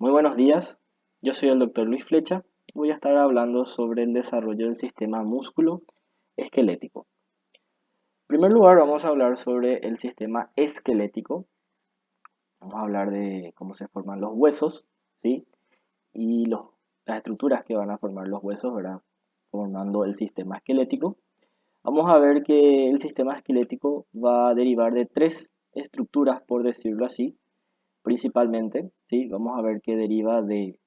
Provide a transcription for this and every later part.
Muy buenos días, yo soy el doctor Luis Flecha y voy a estar hablando sobre el desarrollo del sistema músculo esquelético. En primer lugar, vamos a hablar sobre el sistema esquelético. Vamos a hablar de cómo se forman los huesos, ¿sí? Y las estructuras que van a formar los huesos, ¿verdad? Formando el sistema esquelético. Vamos a ver que el sistema esquelético va a derivar de tres estructuras, por decirlo así, principalmente, ¿sí? Vamos a ver que deriva de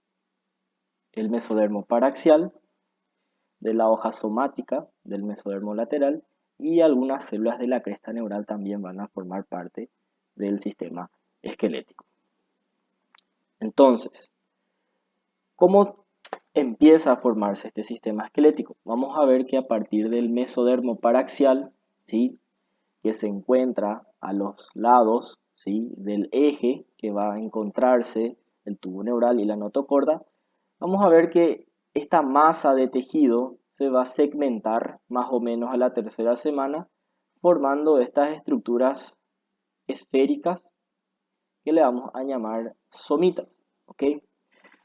el mesodermo paraxial, de la hoja somática del mesodermo lateral y algunas células de la cresta neural también van a formar parte del sistema esquelético. Entonces, ¿cómo empieza a formarse este sistema esquelético? Vamos a ver que a partir del mesodermo paraxial, ¿sí? Que se encuentra a los lados, ¿sí? Del eje que va a encontrarse el tubo neural y la notocorda, vamos a ver que esta masa de tejido se va a segmentar más o menos a la tercera semana, formando estas estructuras esféricas que le vamos a llamar somitas. ¿Ok?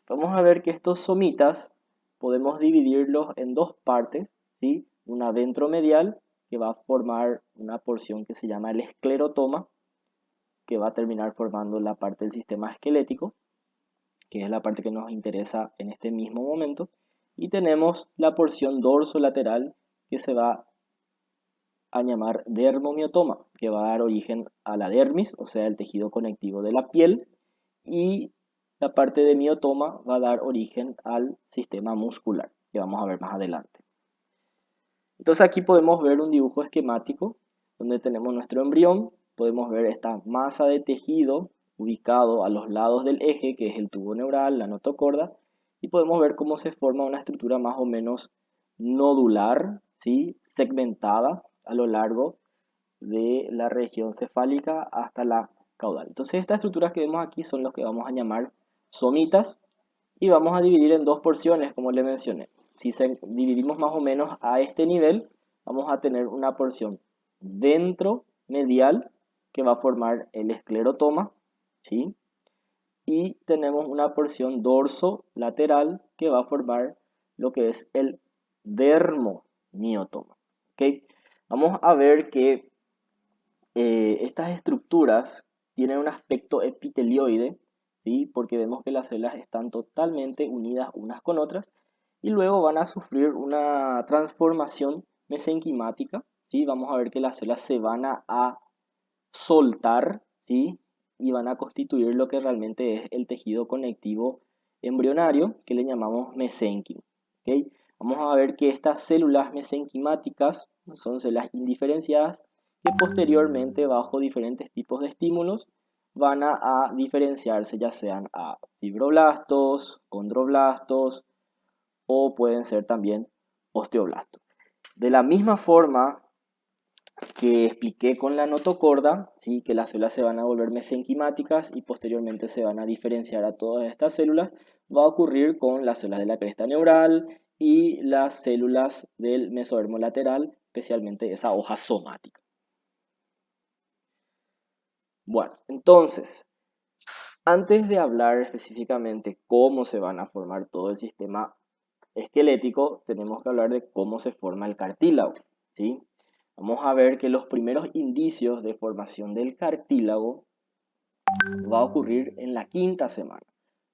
Vamos a ver que estos somitas podemos dividirlos en dos partes, ¿sí? Una ventromedial que va a formar una porción que se llama el esclerotoma, que va a terminar formando la parte del sistema esquelético, que es la parte que nos interesa en este mismo momento, y tenemos la porción dorsolateral que se va a llamar dermomiotoma, que va a dar origen a la dermis, o sea, el tejido conectivo de la piel, y la parte de miotoma va a dar origen al sistema muscular, que vamos a ver más adelante. Entonces aquí podemos ver un dibujo esquemático donde tenemos nuestro embrión, podemos ver esta masa de tejido ubicado a los lados del eje, que es el tubo neural, la notocorda, y podemos ver cómo se forma una estructura más o menos nodular, ¿sí? Segmentada a lo largo de la región cefálica hasta la caudal. Entonces estas estructuras que vemos aquí son los que vamos a llamar somitas y vamos a dividir en dos porciones, como le mencioné. Si dividimos más o menos a este nivel, vamos a tener una porción ventromedial que va a formar el esclerotoma, ¿sí? Y tenemos una porción dorso-lateral que va a formar lo que es el dermomiotoma. ¿Ok? Vamos a ver que estas estructuras tienen un aspecto epitelioide, ¿sí? Porque vemos que las células están totalmente unidas unas con otras y luego van a sufrir una transformación mesenquimática, ¿sí? Vamos a ver que las células se van a soltar, ¿sí? Y van a constituir lo que realmente es el tejido conectivo embrionario, que le llamamos mesenquima. ¿Ok? Vamos a ver que estas células mesenquimáticas son células indiferenciadas que posteriormente, bajo diferentes tipos de estímulos, van a diferenciarse ya sean a fibroblastos, condroblastos o pueden ser también osteoblastos. De la misma forma que expliqué con la notocorda, ¿sí? Que las células se van a volver mesenquimáticas y posteriormente se van a diferenciar a todas estas células, va a ocurrir con las células de la cresta neural y las células del mesodermo lateral, especialmente esa hoja somática. Bueno, entonces, antes de hablar específicamente cómo se van a formar todo el sistema esquelético, tenemos que hablar de cómo se forma el cartílago, ¿sí? Vamos a ver que los primeros indicios de formación del cartílago va a ocurrir en la quinta semana,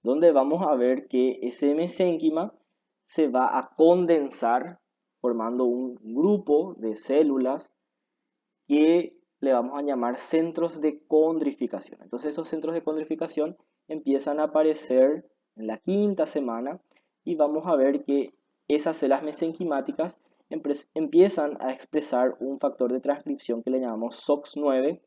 donde vamos a ver que ese mesénquima se va a condensar formando un grupo de células que le vamos a llamar centros de condrificación. Entonces esos centros de condrificación empiezan a aparecer en la quinta semana y vamos a ver que esas células mesenquimáticas empiezan a expresar un factor de transcripción que le llamamos SOX9,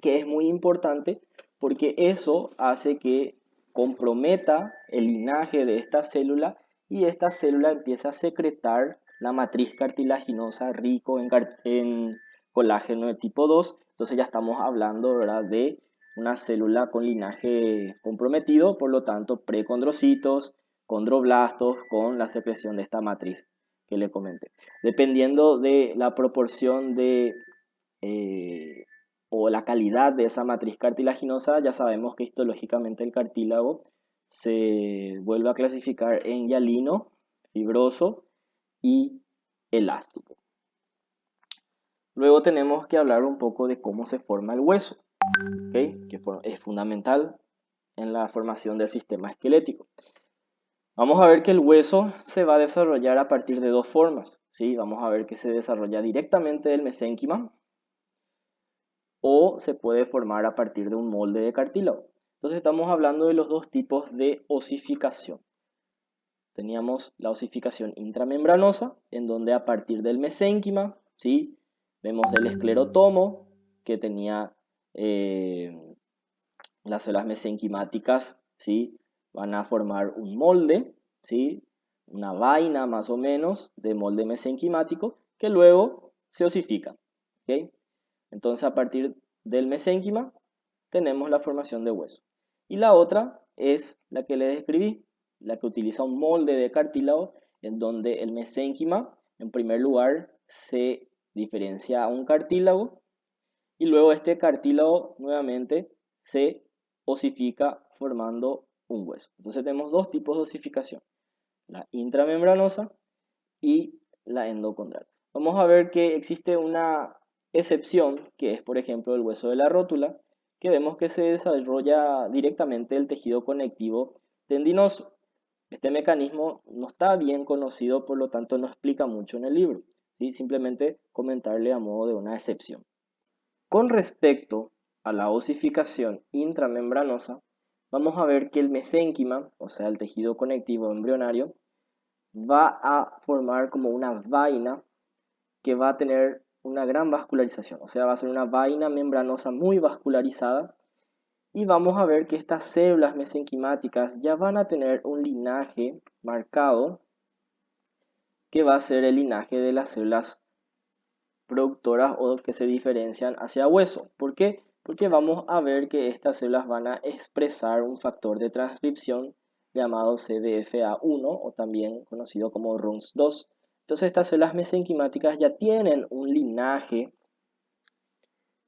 que es muy importante porque eso hace que comprometa el linaje de esta célula y esta célula empieza a secretar la matriz cartilaginosa rico en colágeno de tipo 2. Entonces ya estamos hablando, ¿verdad?, de una célula con linaje comprometido, por lo tanto precondrocitos, condroblastos con la secreción de esta matriz que le comenté. Dependiendo de la proporción de o la calidad de esa matriz cartilaginosa, ya sabemos que histológicamente el cartílago se vuelve a clasificar en hialino, fibroso y elástico. Luego tenemos que hablar un poco de cómo se forma el hueso, ¿okay? Que es fundamental en la formación del sistema esquelético. Vamos a ver que el hueso se va a desarrollar a partir de dos formas, ¿sí? Vamos a ver que se desarrolla directamente del mesénquima o se puede formar a partir de un molde de cartílago. Entonces estamos hablando de los dos tipos de osificación. Teníamos la osificación intramembranosa, en donde a partir del mesénquima, ¿sí? Vemos el esclerotomo, que tenía las células mesenquimáticas, ¿sí? Van a formar un molde, ¿sí? Una vaina más o menos de molde mesenquimático, que luego se osifica, ¿okay? Entonces a partir del mesénquima tenemos la formación de hueso. Y la otra es la que les describí, la que utiliza un molde de cartílago en donde el mesénquima, en primer lugar, se diferencia a un cartílago y luego este cartílago nuevamente se osifica formando un hueso. Entonces tenemos dos tipos de osificación, la intramembranosa y la endocondral. Vamos a ver que existe una excepción, que es por ejemplo el hueso de la rótula, que vemos que se desarrolla directamente el tejido conectivo tendinoso. Este mecanismo no está bien conocido, por lo tanto no explica mucho en el libro, ¿sí? Simplemente comentarle a modo de una excepción. Con respecto a la osificación intramembranosa, vamos a ver que el mesénquima, o sea el tejido conectivo embrionario, va a formar como una vaina que va a tener una gran vascularización, o sea, va a ser una vaina membranosa muy vascularizada y vamos a ver que estas células mesenquimáticas ya van a tener un linaje marcado que va a ser el linaje de las células productoras o que se diferencian hacia hueso. ¿Por qué? Porque vamos a ver que estas células van a expresar un factor de transcripción llamado CDFA1 o también conocido como RUNX2. Entonces estas células mesenquimáticas ya tienen un linaje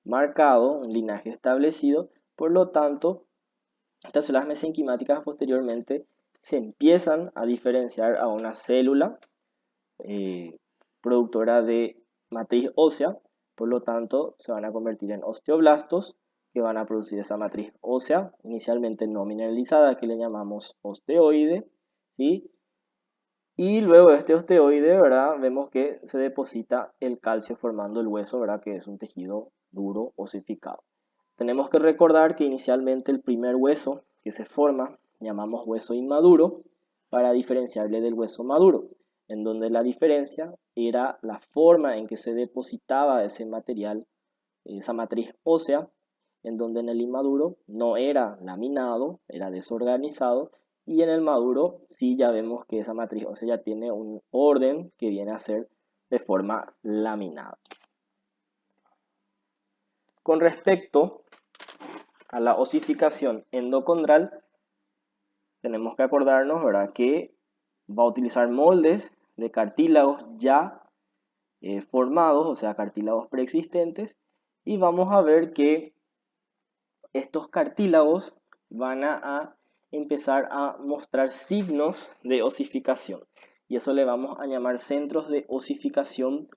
marcado, un linaje establecido, por lo tanto estas células mesenquimáticas posteriormente se empiezan a diferenciar a una célula productora de matriz ósea, por lo tanto se van a convertir en osteoblastos que van a producir esa matriz ósea inicialmente no mineralizada que le llamamos osteoide, ¿sí? Y luego de este osteoide, ¿verdad? Vemos que se deposita el calcio formando el hueso, ¿verdad? Que es un tejido duro osificado. Tenemos que recordar que inicialmente el primer hueso que se forma llamamos hueso inmaduro para diferenciarle del hueso maduro, en donde la diferencia era la forma en que se depositaba ese material, esa matriz ósea, en donde en el inmaduro no era laminado, era desorganizado, y en el maduro sí ya vemos que esa matriz ósea ya tiene un orden que viene a ser de forma laminada. Con respecto a la osificación endocondral, tenemos que acordarnos, ¿verdad?, que va a utilizar moldes de cartílagos ya formados, o sea, cartílagos preexistentes, y vamos a ver que estos cartílagos van a empezar a mostrar signos de osificación, y eso le vamos a llamar centros de osificación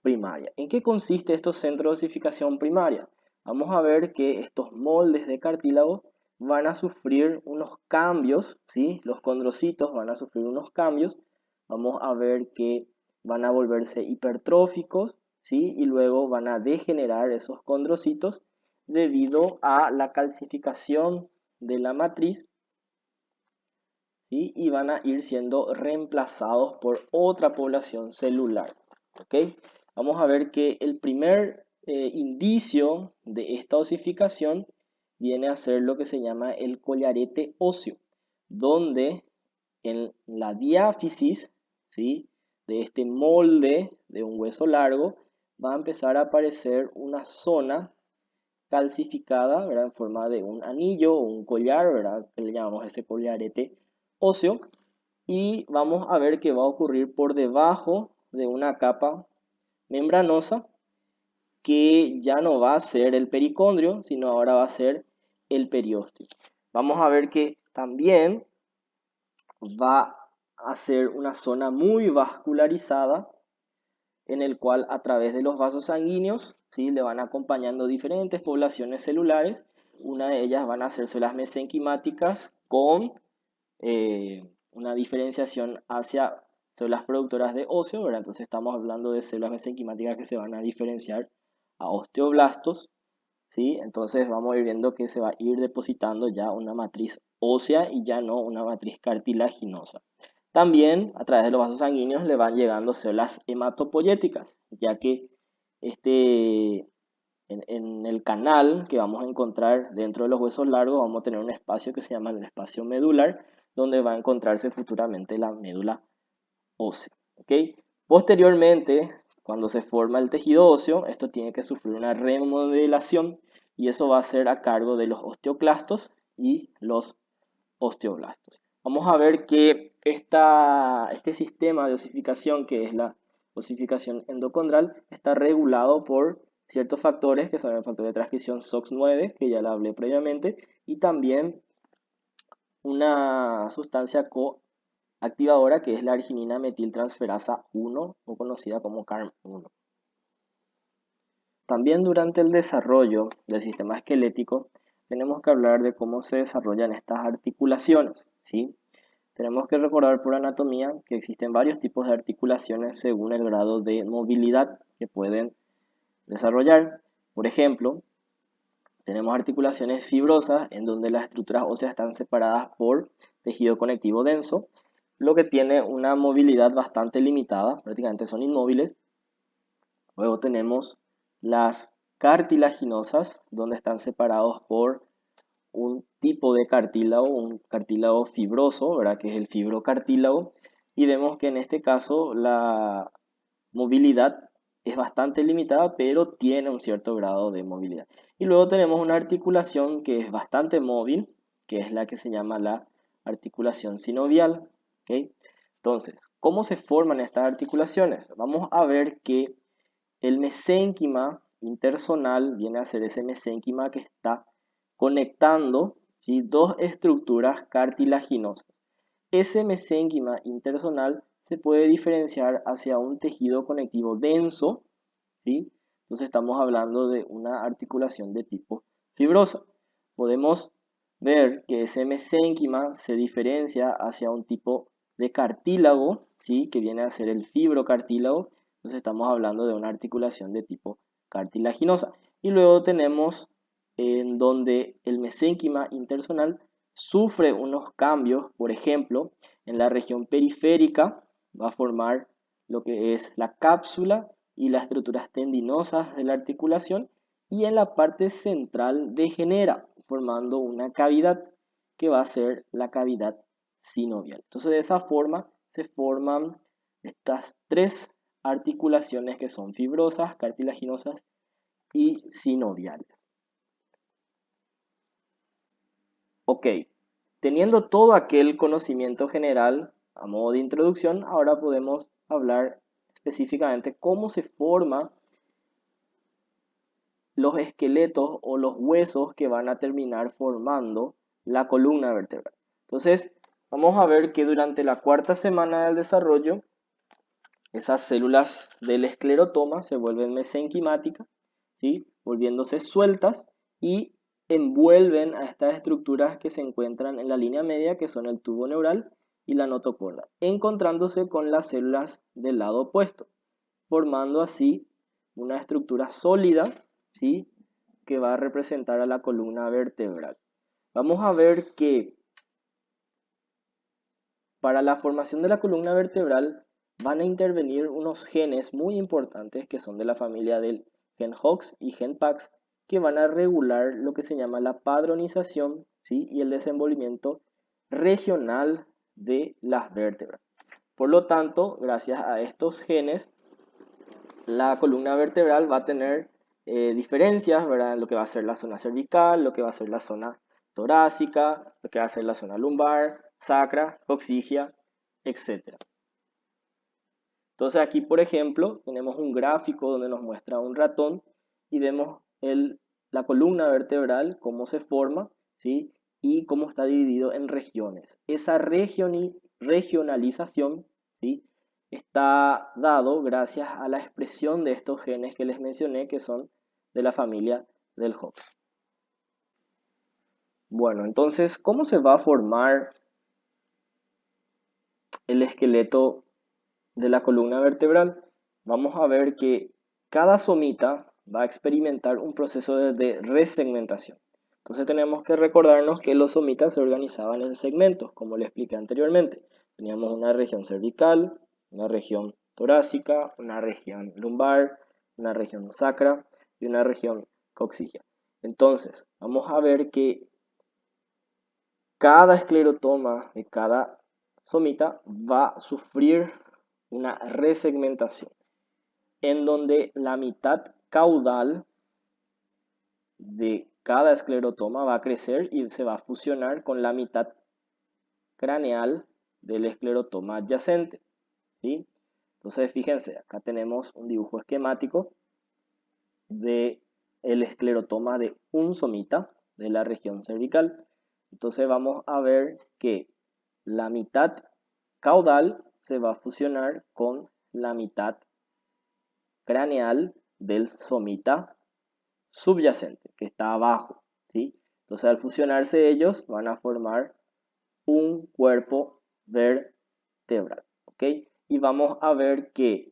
primaria. ¿En qué consiste estos centros de osificación primaria? Vamos a ver que estos moldes de cartílago van a sufrir unos cambios, ¿sí? Los condrocitos van a sufrir unos cambios. Vamos a ver que van a volverse hipertróficos, ¿sí? Y luego van a degenerar esos condrocitos debido a la calcificación de la matriz, ¿sí? Y van a ir siendo reemplazados por otra población celular, ¿ok? Vamos a ver que el primer indicio de esta osificación viene a ser lo que se llama el collarete óseo, donde en la diáfisis, ¿sí?, de este molde de un hueso largo va a empezar a aparecer una zona calcificada, ¿verdad?, en forma de un anillo o un collar, ¿verdad?, que le llamamos ese collarete óseo, y vamos a ver que va a ocurrir por debajo de una capa membranosa que ya no va a ser el pericondrio, sino ahora va a ser el periósteo. Vamos a ver que también va a ser una zona muy vascularizada en el cual a través de los vasos sanguíneos, ¿sí?, le van acompañando diferentes poblaciones celulares. Una de ellas van a ser células mesenquimáticas con una diferenciación hacia células productoras de óseo, ¿verdad? Entonces estamos hablando de células mesenquimáticas que se van a diferenciar a osteoblastos, ¿sí? Entonces vamos a ir viendo que se va a ir depositando ya una matriz ósea y ya no una matriz cartilaginosa. También a través de los vasos sanguíneos le van llegando células hematopoyéticas, ya que en el canal que vamos a encontrar dentro de los huesos largos vamos a tener un espacio que se llama el espacio medular, donde va a encontrarse futuramente la médula ósea. ¿Okay? Posteriormente, cuando se forma el tejido óseo, esto tiene que sufrir una remodelación y eso va a ser a cargo de los osteoclastos y los osteoblastos. Vamos a ver que este sistema de osificación, que es la osificación endocondral, está regulado por ciertos factores, que son el factor de transcripción SOX9, que ya la hablé previamente, y también una sustancia coactivadora que es la arginina metiltransferasa 1, o conocida como CARM1. También durante el desarrollo del sistema esquelético tenemos que hablar de cómo se desarrollan estas articulaciones, ¿sí? Tenemos que recordar por anatomía que existen varios tipos de articulaciones según el grado de movilidad que pueden desarrollar. Por ejemplo, tenemos articulaciones fibrosas en donde las estructuras óseas están separadas por tejido conectivo denso, lo que tiene una movilidad bastante limitada, prácticamente son inmóviles. Luego tenemos las cartilaginosas, donde están separados por un tipo de cartílago, un cartílago fibroso, ¿verdad?, que es el fibrocartílago, y vemos que en este caso la movilidad es bastante limitada, pero tiene un cierto grado de movilidad. Y luego tenemos una articulación que es bastante móvil, que es la que se llama la articulación sinovial. ¿Okay? Entonces, ¿cómo se forman estas articulaciones? Vamos a ver que el mesénquima interzonal viene a ser ese mesénquima que está conectando, ¿sí?, dos estructuras cartilaginosas. Ese mesénquima interzonal se puede diferenciar hacia un tejido conectivo denso, ¿sí? Entonces estamos hablando de una articulación de tipo fibrosa. Podemos ver que ese mesénquima se diferencia hacia un tipo de cartílago, ¿sí?, que viene a ser el fibrocartílago. Entonces estamos hablando de una articulación de tipo cartilaginosa. Y luego tenemos en donde el mesénquima interzonal sufre unos cambios, por ejemplo, en la región periférica va a formar lo que es la cápsula y las estructuras tendinosas de la articulación, y en la parte central degenera, formando una cavidad que va a ser la cavidad sinovial. Entonces, de esa forma se forman estas tres articulaciones que son fibrosas, cartilaginosas y sinoviales. Ok, teniendo todo aquel conocimiento general a modo de introducción, ahora podemos hablar específicamente cómo se forman los esqueletos o los huesos que van a terminar formando la columna vertebral. Entonces, vamos a ver que durante la cuarta semana del desarrollo, esas células del esclerotoma se vuelven mesenquimáticas, ¿sí?, volviéndose sueltas y envuelven a estas estructuras que se encuentran en la línea media, que son el tubo neural y la notocorda, encontrándose con las células del lado opuesto, formando así una estructura sólida, ¿sí?, que va a representar a la columna vertebral. Vamos a ver que para la formación de la columna vertebral van a intervenir unos genes muy importantes que son de la familia del gen HOX y gen PAX, que van a regular lo que se llama la padronización, ¿sí?, y el desenvolvimiento regional de las vértebras. Por lo tanto, gracias a estos genes, la columna vertebral va a tener diferencias, ¿verdad?, en lo que va a ser la zona cervical, lo que va a ser la zona torácica, lo que va a ser la zona lumbar, sacra, coccigia, etc. Entonces aquí, por ejemplo, tenemos un gráfico donde nos muestra un ratón y vemos la columna vertebral, cómo se forma, ¿sí?, y cómo está dividido en regiones. Esa regionalización, ¿sí? Está dado gracias a la expresión de estos genes que les mencioné, que son de la familia del Hox. Bueno, entonces, ¿cómo se va a formar el esqueleto de la columna vertebral? Vamos a ver que cada somita va a experimentar un proceso de resegmentación. Entonces tenemos que recordarnos que los somitas se organizaban en segmentos, como le expliqué anteriormente. Teníamos una región cervical, una región torácica, una región lumbar, una región sacra y una región coxígea. Entonces, vamos a ver que cada esclerotoma de cada somita va a sufrir una resegmentación, en donde la mitad caudal de cada esclerotoma va a crecer y se va a fusionar con la mitad craneal del esclerotoma adyacente, ¿sí? Entonces, fíjense, acá tenemos un dibujo esquemático de el esclerotoma de un somita de la región cervical. Entonces vamos a ver que la mitad caudal se va a fusionar con la mitad craneal del somita subyacente, que está abajo, ¿sí? Entonces al fusionarse ellos van a formar un cuerpo vertebral, ¿ok? Y vamos a ver que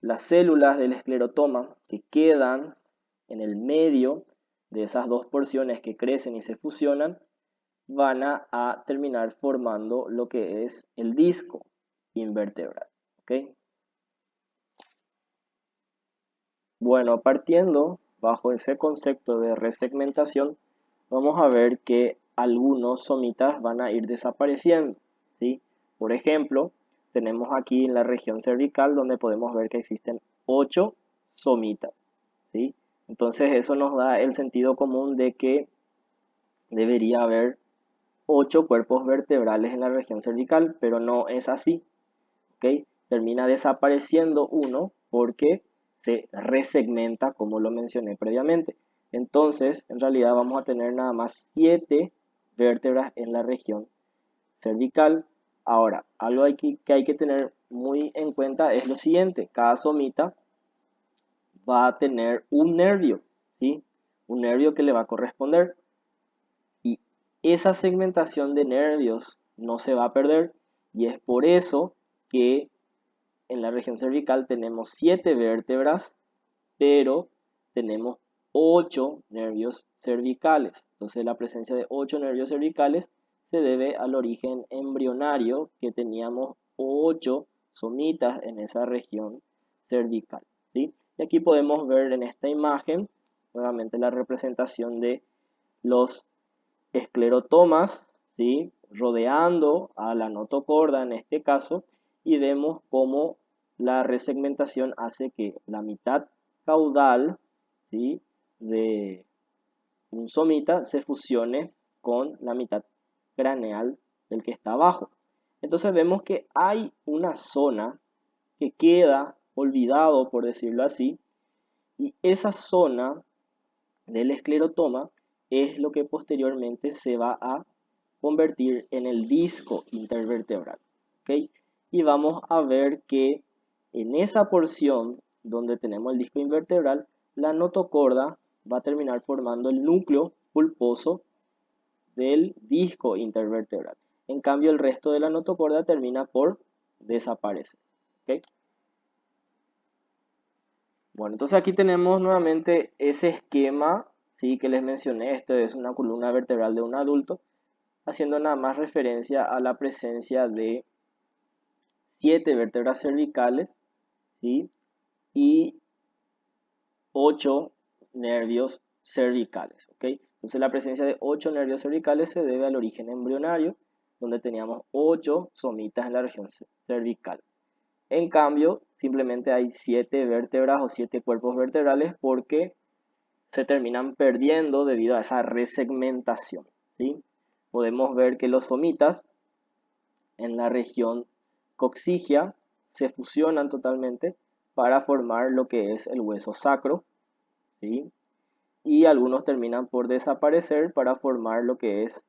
las células del esclerotoma que quedan en el medio de esas dos porciones que crecen y se fusionan van a terminar formando lo que es el disco invertebral, ¿ok? Bueno, partiendo bajo ese concepto de resegmentación, vamos a ver que algunos somitas van a ir desapareciendo, ¿sí? Por ejemplo, tenemos aquí en la región cervical donde podemos ver que existen 8 somitas, ¿sí? Entonces eso nos da el sentido común de que debería haber 8 cuerpos vertebrales en la región cervical, pero no es así, ¿ok? Termina desapareciendo uno porque se resegmenta, como lo mencioné previamente. Entonces, en realidad vamos a tener nada más 7 vértebras en la región cervical. Ahora, algo que hay que tener muy en cuenta es lo siguiente: cada somita va a tener un nervio, ¿sí? Un nervio que le va a corresponder. Y esa segmentación de nervios no se va a perder, y es por eso que en la región cervical tenemos 7 vértebras, pero tenemos 8 nervios cervicales. Entonces la presencia de 8 nervios cervicales se debe al origen embrionario, que teníamos 8 somitas en esa región cervical, ¿sí? Y aquí podemos ver en esta imagen nuevamente la representación de los esclerotomas, ¿sí? Rodeando a la notocorda en este caso, y vemos cómo la resegmentación hace que la mitad caudal, ¿sí? De un somita se fusione con la mitad craneal del que está abajo. Entonces vemos que hay una zona que queda olvidado, por decirlo así, y esa zona del esclerotoma es lo que posteriormente se va a convertir en el disco intervertebral, ¿ok? Y vamos a ver que en esa porción donde tenemos el disco invertebral, la notocorda va a terminar formando el núcleo pulposo del disco intervertebral. En cambio, el resto de la notocorda termina por desaparecer, ¿ok? Bueno, entonces aquí tenemos nuevamente ese esquema, ¿sí? Que les mencioné. Este es una columna vertebral de un adulto, haciendo nada más referencia a la presencia de 7 vértebras cervicales, ¿sí? Y 8 nervios cervicales, ¿ok? Entonces la presencia de 8 nervios cervicales se debe al origen embrionario, donde teníamos 8 somitas en la región cervical. En cambio, simplemente hay 7 vértebras o 7 cuerpos vertebrales porque se terminan perdiendo debido a esa resegmentación, ¿sí? Podemos ver que los somitas en la región coxígea se fusionan totalmente para formar lo que es el hueso sacro, ¿sí? Y algunos terminan por desaparecer para formar lo que es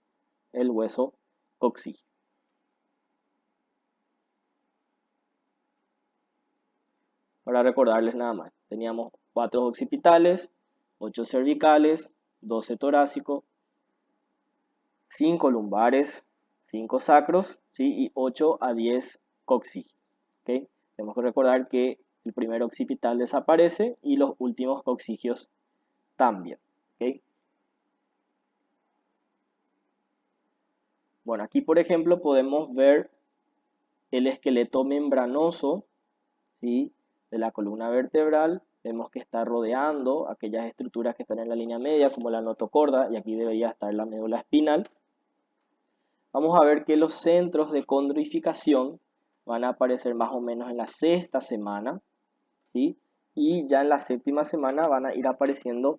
el hueso coxígeo. Para recordarles nada más, teníamos 4 occipitales, 8 cervicales, 12 torácicos, 5 lumbares, 5 sacros, ¿sí? Y 8 a 10 coxígeos. ¿Okay? Tenemos que recordar que el primer occipital desaparece y los últimos coxígeos también. ¿Okay? Bueno, aquí por ejemplo podemos ver el esqueleto membranoso, ¿sí? De la columna vertebral. Vemos que está rodeando aquellas estructuras que están en la línea media, como la notocorda, y aquí debería estar la médula espinal. Vamos a ver que los centros de condrificación van a aparecer más o menos en la 6ª semana, ¿sí? Y ya en la 7ª semana van a ir apareciendo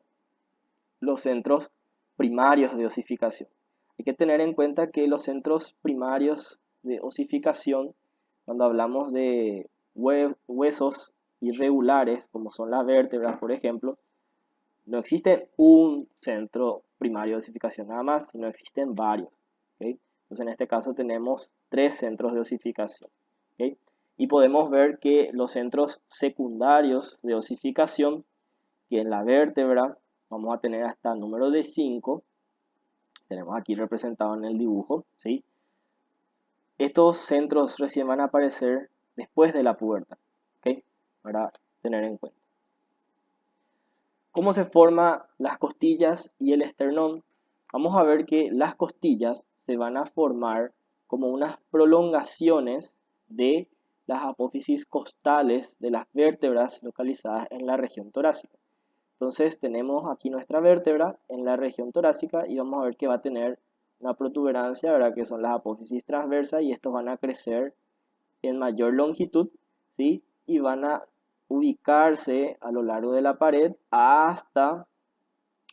los centros primarios de osificación. Hay que tener en cuenta que los centros primarios de osificación, cuando hablamos de huesos irregulares, como son las vértebras, por ejemplo, no existe un centro primario de osificación nada más, sino existen varios. ¿Okay? Entonces en este caso tenemos 3 centros de osificación. ¿Okay? Y podemos ver que los centros secundarios de osificación, que en la vértebra vamos a tener hasta el número de 5, tenemos aquí representado en el dibujo, ¿sí? Estos centros recién van a aparecer después de la pubertad, ¿ok? Para tener en cuenta. ¿Cómo se forman las costillas y el esternón? Vamos a ver que las costillas se van a formar como unas prolongaciones de las apófisis costales de las vértebras localizadas en la región torácica. Entonces tenemos aquí nuestra vértebra en la región torácica y vamos a ver que va a tener una protuberancia, ¿verdad? Que son las apófisis transversas, y estos van a crecer en mayor longitud, ¿sí? Y van a ubicarse a lo largo de la pared hasta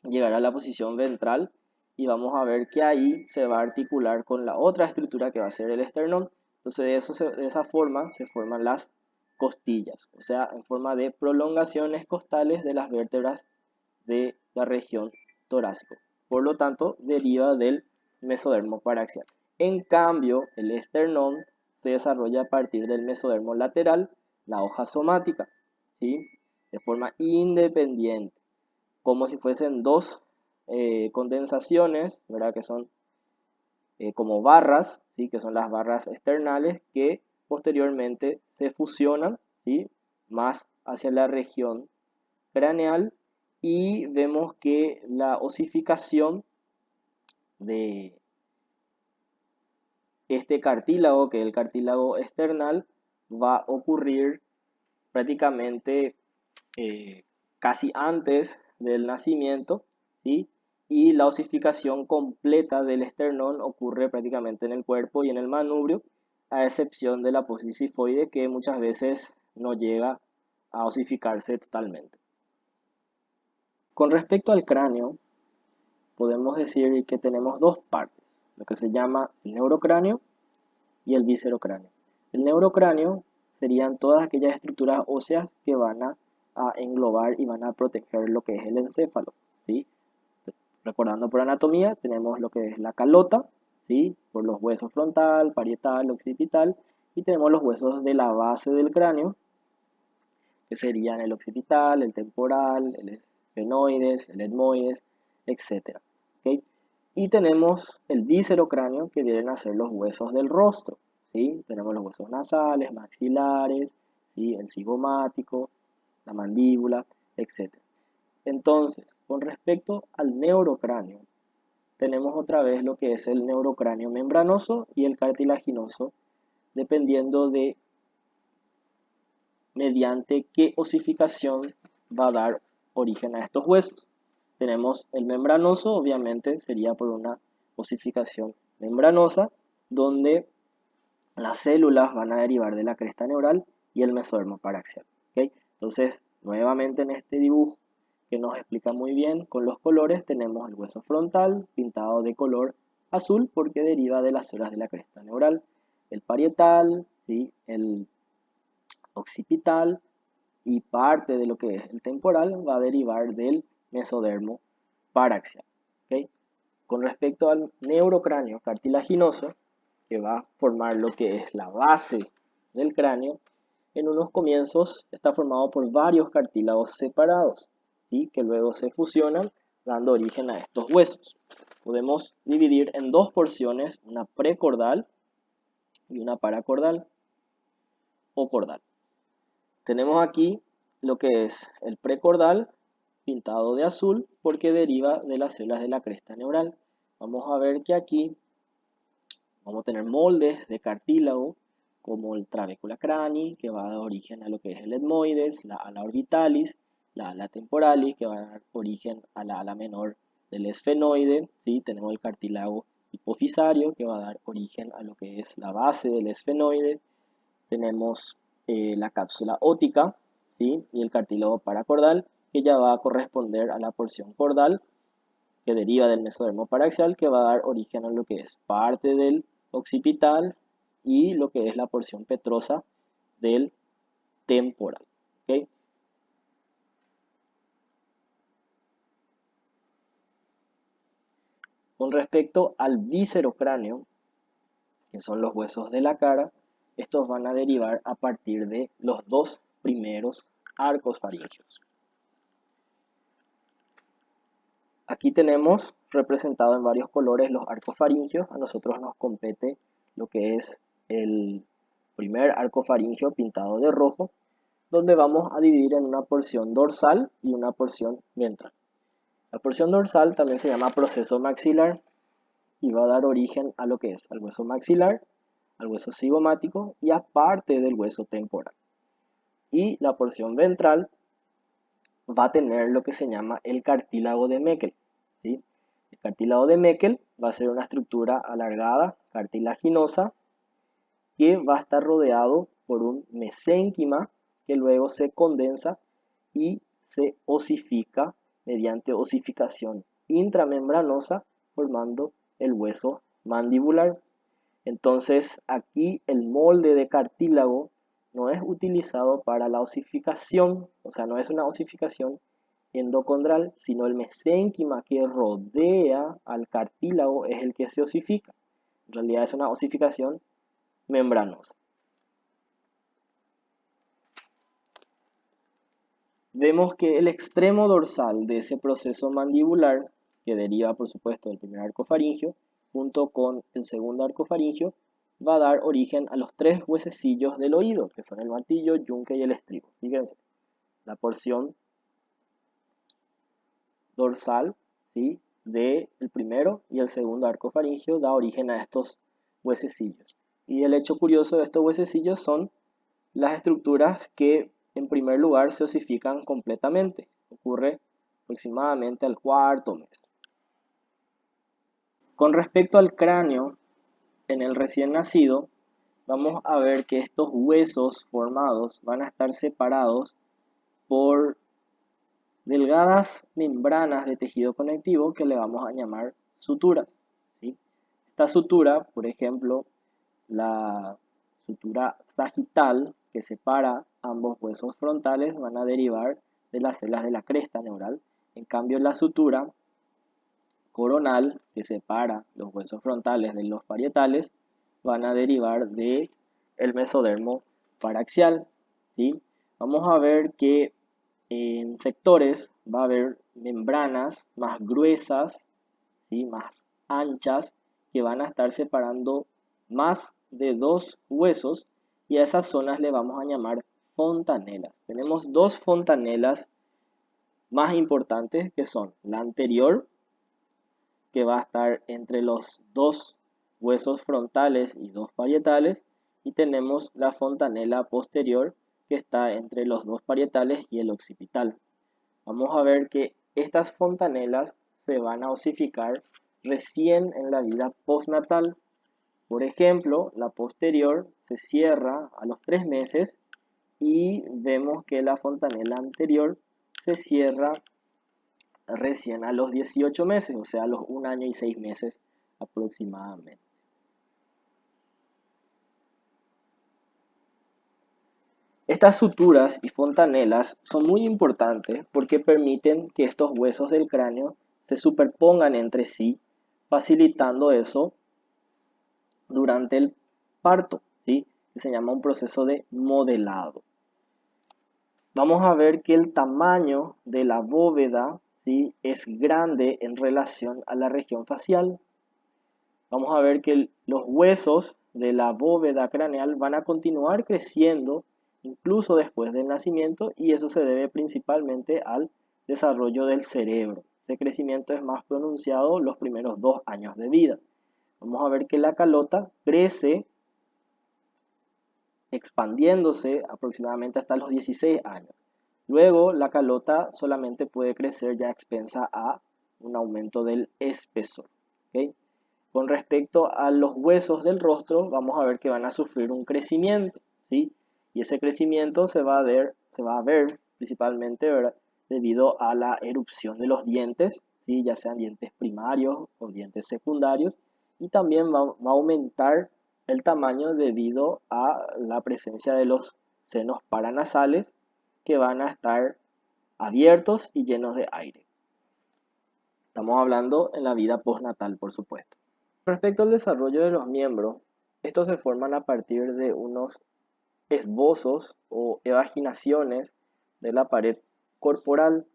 llegar a la posición ventral, y vamos a ver que ahí se va a articular con la otra estructura que va a ser el esternón. Entonces de esa forma se forman las costillas, o sea, en forma de prolongaciones costales de las vértebras de la región torácica. Por lo tanto, deriva del mesodermo paraxial. En cambio, el esternón se desarrolla a partir del mesodermo lateral, la hoja somática, ¿sí? De forma independiente, como si fuesen dos condensaciones, ¿verdad? Que son como barras, ¿sí? Que son las barras externales que posteriormente se fusionan, ¿sí? Más hacia la región craneal, y vemos que la osificación de este cartílago, que es el cartílago external, va a ocurrir prácticamente casi antes del nacimiento, ¿sí? Y la osificación completa del esternón ocurre prácticamente en el cuerpo y en el manubrio, a excepción de la apófisis sifoide, que muchas veces no llega a osificarse totalmente. Con respecto al cráneo, podemos decir que tenemos dos partes, lo que se llama el neurocráneo y el viscerocráneo. El neurocráneo serían todas aquellas estructuras óseas que van a englobar y van a proteger lo que es el encéfalo, ¿sí? Recordando por anatomía, tenemos lo que es la calota, ¿sí? Por los huesos frontal, parietal, occipital, y tenemos los huesos de la base del cráneo, que serían el occipital, el temporal, el esfenoides, el etmoides, etc. ¿Okay? Y tenemos el viscerocráneo, que vienen a ser los huesos del rostro, ¿sí? Tenemos los huesos nasales, maxilares, ¿sí? El cigomático, la mandíbula, etc. Entonces, con respecto al neurocráneo, tenemos otra vez lo que es el neurocráneo membranoso y el cartilaginoso, dependiendo de mediante qué osificación va a dar origen a estos huesos. Tenemos el membranoso, obviamente sería por una osificación membranosa, donde las células van a derivar de la cresta neural y el mesodermo paraxial. ¿Okay? Entonces, nuevamente en este dibujo que nos explica muy bien con los colores, tenemos el hueso frontal pintado de color azul porque deriva de las células de la cresta neural, el parietal, ¿sí? El occipital, y parte de lo que es el temporal va a derivar del mesodermo paraxial. ¿Okay? Con respecto al neurocráneo cartilaginoso, que va a formar lo que es la base del cráneo, en unos comienzos está formado por varios cartílagos separados, ¿sí? Que luego se fusionan dando origen a estos huesos. Podemos dividir en dos porciones, una precordal y una paracordal o cordal. Tenemos aquí lo que es el precordal pintado de azul porque deriva de las células de la cresta neural. Vamos a ver que aquí vamos a tener moldes de cartílago como el trabecula crani, que va a dar origen a lo que es el etmoides, la ala orbitalis, la ala temporalis, que va a dar origen a la ala menor del esfenoide. ¿Sí? Tenemos el cartílago hipofisario, que va a dar origen a lo que es la base del esfenoide. Tenemos la cápsula óptica, ¿sí? Y el cartílago paracordal, que ya va a corresponder a la porción cordal, que deriva del mesodermo paraxial, que va a dar origen a lo que es parte del occipital y lo que es la porción petrosa del temporal. ¿Okay? Con respecto al viscerocráneo, que son los huesos de la cara, estos van a derivar a partir de los dos primeros arcos faríngeos. Aquí tenemos representado en varios colores los arcos faringeos. A nosotros nos compete lo que es el primer arco faríngeo pintado de rojo, donde vamos a dividir en una porción dorsal y una porción ventral. La porción dorsal también se llama proceso maxilar y va a dar origen a lo que es al hueso maxilar, al hueso cigomático y a parte del hueso temporal. Y la porción ventral va a tener lo que se llama el cartílago de Meckel, ¿sí? El cartílago de Meckel va a ser una estructura alargada, cartilaginosa, que va a estar rodeado por un mesénquima que luego se condensa y se osifica mediante osificación intramembranosa, formando el hueso mandibular. Entonces aquí el molde de cartílago no es utilizado para la osificación, o sea, no es una osificación endocondral, sino el mesénquima que rodea al cartílago es el que se osifica. En realidad es una osificación membranosa. Vemos que el extremo dorsal de ese proceso mandibular, que deriva por supuesto del primer arco faríngeo, junto con el segundo arco faríngeo, va a dar origen a los tres huesecillos del oído, que son el martillo, yunque y el estribo. Fíjense, la porción dorsal, ¿sí?, del primero y el segundo arco faríngeo da origen a estos huesecillos. Y el hecho curioso de estos huesecillos son las estructuras que en primer lugar se osifican completamente. Ocurre aproximadamente al cuarto mes. Con respecto al cráneo, en el recién nacido, vamos a ver que estos huesos formados van a estar separados por delgadas membranas de tejido conectivo que le vamos a llamar suturas, ¿sí? Esta sutura, por ejemplo, la sutura sagital que separa ambos huesos frontales, van a derivar de las células de la cresta neural. En cambio, la sutura coronal que separa los huesos frontales de los parietales van a derivar de el mesodermo paraxial, ¿sí? Vamos a ver que en sectores va a haber membranas más gruesas, ¿sí?, más anchas, que van a estar separando más de dos huesos, y a esas zonas le vamos a llamar fontanelas. Tenemos dos fontanelas más importantes, que son la anterior, que va a estar entre los dos huesos frontales y dos parietales, y tenemos la fontanela posterior, que está entre los dos parietales y el occipital. Vamos a ver que estas fontanelas se van a osificar recién en la vida postnatal. Por ejemplo, la posterior se cierra a los 3 meses y vemos que la fontanela anterior se cierra recién a los 18 meses, o sea, a los 1 año y 6 meses aproximadamente. Estas suturas y fontanelas son muy importantes porque permiten que estos huesos del cráneo se superpongan entre sí, facilitando eso durante el parto, ¿sí? Que se llama un proceso de modelado. Vamos a ver que el tamaño de la bóveda, ¿sí?, es grande en relación a la región facial. Vamos a ver que los huesos de la bóveda craneal van a continuar creciendo incluso después del nacimiento, y eso se debe principalmente al desarrollo del cerebro. Ese crecimiento es más pronunciado los primeros 2 años de vida. Vamos a ver que la calota crece expandiéndose aproximadamente hasta los 16 años. Luego la calota solamente puede crecer ya a expensa a un aumento del espesor. ¿Okay? Con respecto a los huesos del rostro, vamos a ver que van a sufrir un crecimiento, ¿sí? Y ese crecimiento se va a ver principalmente, ¿verdad?, debido a la erupción de los dientes, ¿sí?, ya sean dientes primarios o dientes secundarios, y también va a aumentar el tamaño debido a la presencia de los senos paranasales, que van a estar abiertos y llenos de aire. Estamos hablando en la vida postnatal, por supuesto. Respecto al desarrollo de los miembros, estos se forman a partir de unos esbozos o evaginaciones de la pared corporal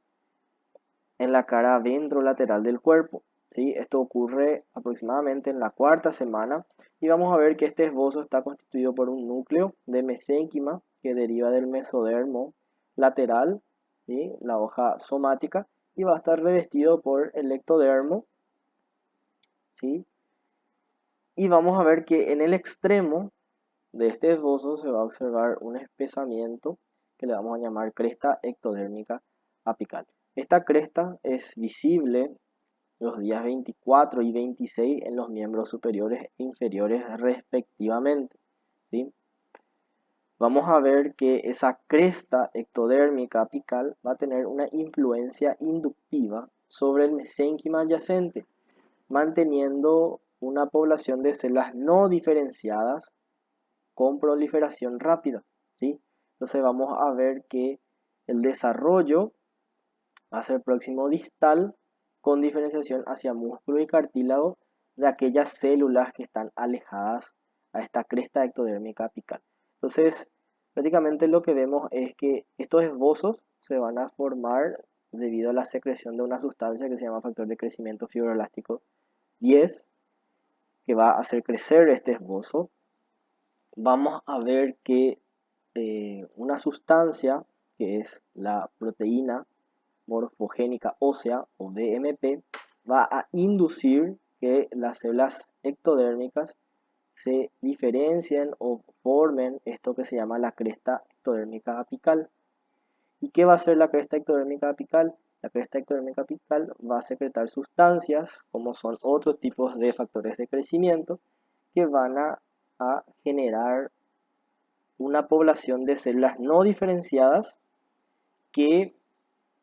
en la cara ventrolateral del cuerpo, ¿sí? Esto ocurre aproximadamente en la 4ª semana, y vamos a ver que este esbozo está constituido por un núcleo de mesénquima que deriva del mesodermo lateral, ¿sí?, la hoja somática, y va a estar revestido por el ectodermo, ¿sí? Y vamos a ver que en el extremo de este esbozo se va a observar un espesamiento que le vamos a llamar cresta ectodérmica apical. Esta cresta es visible los días 24 y 26 en los miembros superiores e inferiores respectivamente, ¿sí? Vamos a ver que esa cresta ectodérmica apical va a tener una influencia inductiva sobre el mesénquima adyacente, manteniendo una población de células no diferenciadas con proliferación rápida, ¿sí? Entonces vamos a ver que el desarrollo va a ser próximo distal con diferenciación hacia músculo y cartílago de aquellas células que están alejadas a esta cresta ectodérmica apical. Entonces, prácticamente lo que vemos es que estos esbozos se van a formar debido a la secreción de una sustancia que se llama factor de crecimiento fibroelástico 10, que va a hacer crecer este esbozo. Vamos a ver que una sustancia que es la proteína morfogénica ósea o BMP va a inducir que las células ectodérmicas se diferencien o formen esto que se llama la cresta ectodérmica apical. ¿Y qué va a hacer la cresta ectodérmica apical? La cresta ectodérmica apical va a secretar sustancias como son otros tipos de factores de crecimiento que van a generar una población de células no diferenciadas que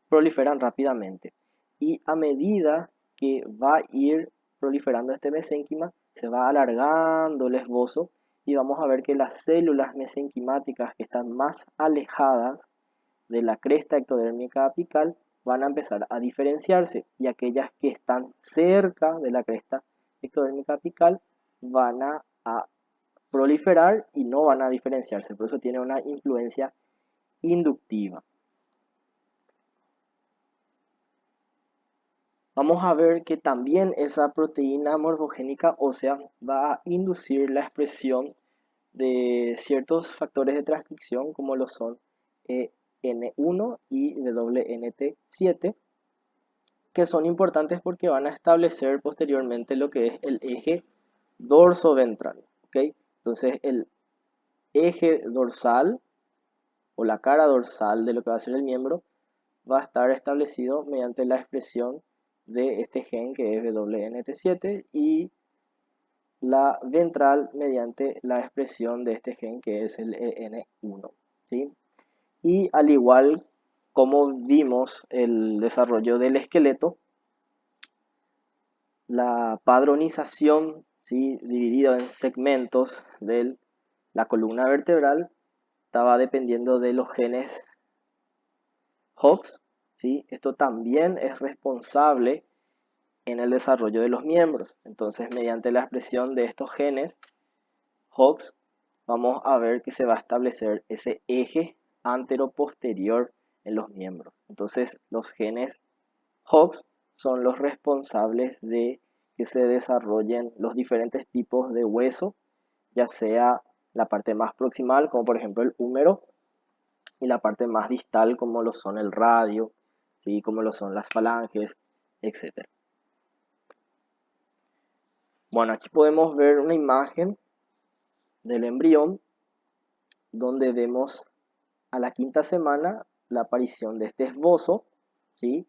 proliferan rápidamente. Y a medida que va a ir proliferando este mesénquima, se va alargando el esbozo, y vamos a ver que las células mesenquimáticas que están más alejadas de la cresta ectodérmica apical van a empezar a diferenciarse, y aquellas que están cerca de la cresta ectodérmica apical van a proliferar y no van a diferenciarse. Por eso tiene una influencia inductiva. Vamos a ver que también esa proteína morfogénica ósea va a inducir la expresión de ciertos factores de transcripción como lo son N1 y WNT7, que son importantes porque van a establecer posteriormente lo que es el eje dorso-ventral, ¿okay? Entonces el eje dorsal o la cara dorsal de lo que va a ser el miembro va a estar establecido mediante la expresión de este gen que es WNT7, y la ventral mediante la expresión de este gen que es el EN1, ¿sí? Y al igual como vimos el desarrollo del esqueleto, la padronización, ¿sí?, dividida en segmentos de la columna vertebral estaba dependiendo de los genes Hox, ¿sí? Esto también es responsable en el desarrollo de los miembros. Entonces, mediante la expresión de estos genes Hox, vamos a ver que se va a establecer ese eje antero-posterior en los miembros. Entonces, los genes Hox son los responsables de que se desarrollen los diferentes tipos de hueso, ya sea la parte más proximal, como por ejemplo el húmero, y la parte más distal, como lo son el radio, ¿sí? Como lo son las falanges, etc. Bueno, aquí podemos ver una imagen del embrión donde vemos a la quinta semana la aparición de este esbozo, ¿sí?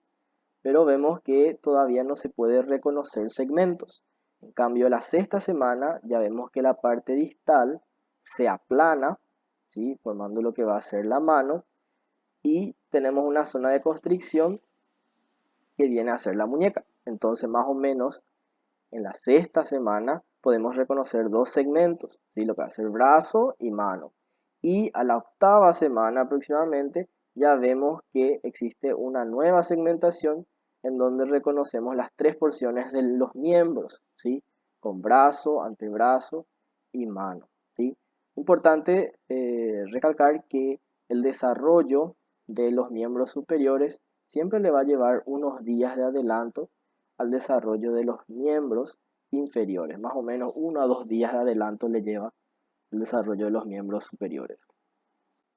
Pero vemos que todavía no se puede reconocer segmentos. En cambio, a la sexta semana ya vemos que la parte distal se aplana, ¿sí? Formando lo que va a ser la mano, y tenemos una zona de constricción que viene a ser la muñeca. Entonces, más o menos, en la sexta semana podemos reconocer dos segmentos, ¿sí? Lo que va a ser brazo y mano. Y a la octava semana aproximadamente ya vemos que existe una nueva segmentación en donde reconocemos las tres porciones de los miembros, ¿sí? Con brazo, antebrazo y mano, ¿sí? Importante recalcar que el desarrollo de los miembros superiores siempre le va a llevar unos días de adelanto al desarrollo de los miembros inferiores. Más o menos 1 a 2 días de adelanto le lleva el desarrollo de los miembros superiores.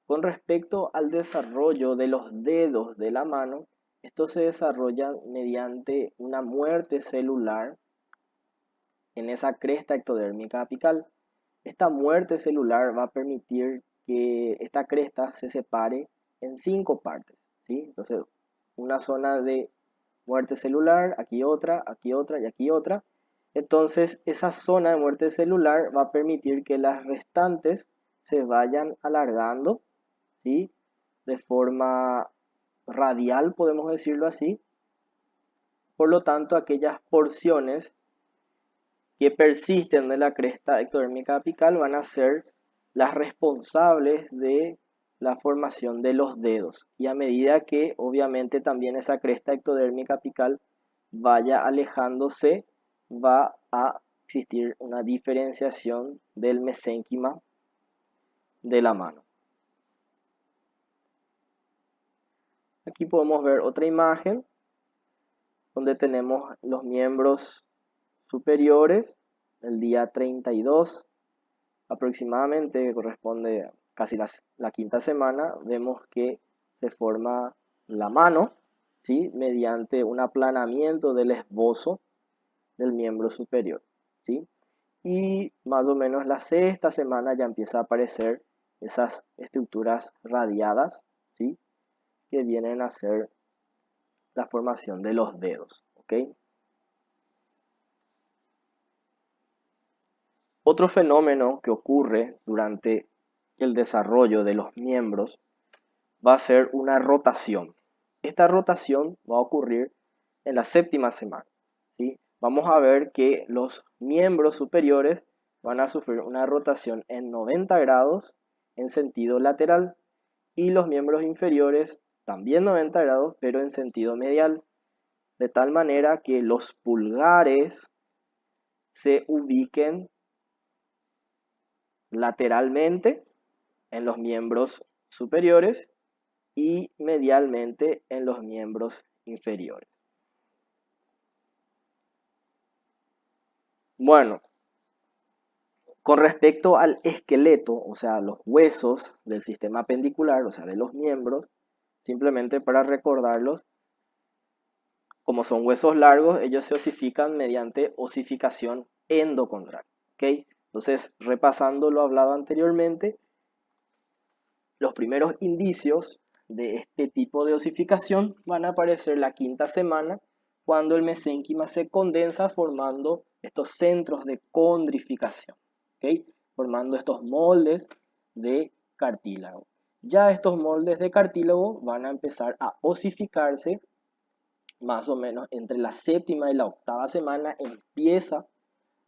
Con respecto al desarrollo de los dedos de la mano, esto se desarrolla mediante una muerte celular en esa cresta ectodérmica apical. Esta muerte celular va a permitir que esta cresta se separe en 5 partes, ¿sí? Entonces, una zona de muerte celular, aquí otra y aquí otra. Entonces, esa zona de muerte celular va a permitir que las restantes se vayan alargando, ¿sí? De forma radial, podemos decirlo así. Por lo tanto, aquellas porciones que persisten de la cresta ectodérmica apical van a ser las responsables de la formación de los dedos. Y a medida que obviamente también esa cresta ectodérmica apical vaya alejándose, va a existir una diferenciación del mesénquima de la mano. Aquí podemos ver otra imagen donde tenemos los miembros superiores, el día 32 aproximadamente, que corresponde a casi la quinta semana, vemos que se forma la mano, ¿sí? Mediante un aplanamiento del esbozo del miembro superior, ¿sí? Y más o menos la sexta semana ya empieza a aparecer esas estructuras radiadas, ¿sí? Que vienen a ser la formación de los dedos, ¿ok? Otro fenómeno que ocurre durante el desarrollo de los miembros va a ser una rotación. Esta rotación va a ocurrir en la séptima semana, ¿sí? Vamos a ver que los miembros superiores van a sufrir una rotación en 90 grados en sentido lateral y los miembros inferiores también 90 grados, pero en sentido medial, de tal manera que los pulgares se ubiquen lateralmente en los miembros superiores y medialmente en los miembros inferiores. Bueno, con respecto al esqueleto, o sea, los huesos del sistema apendicular, o sea, de los miembros, simplemente para recordarlos, como son huesos largos, ellos se osifican mediante osificación endocondral, ¿ok? Entonces, repasando lo hablado anteriormente, los primeros indicios de este tipo de osificación van a aparecer la quinta semana, cuando el mesénquima se condensa formando estos centros de condrificación, ¿okay? Formando estos moldes de cartílago. Ya estos moldes de cartílago van a empezar a osificarse más o menos entre la séptima y la octava semana empieza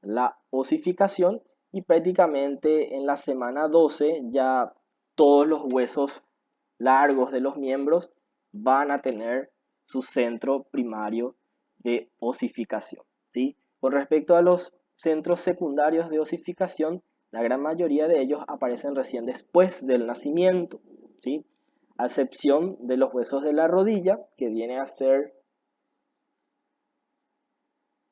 la osificación y prácticamente en la semana 12 ya todos los huesos largos de los miembros van a tener su centro primario de osificación, ¿sí? Con respecto a los centros secundarios de osificación, la gran mayoría de ellos aparecen recién después del nacimiento, ¿sí? A excepción de los huesos de la rodilla, que viene a ser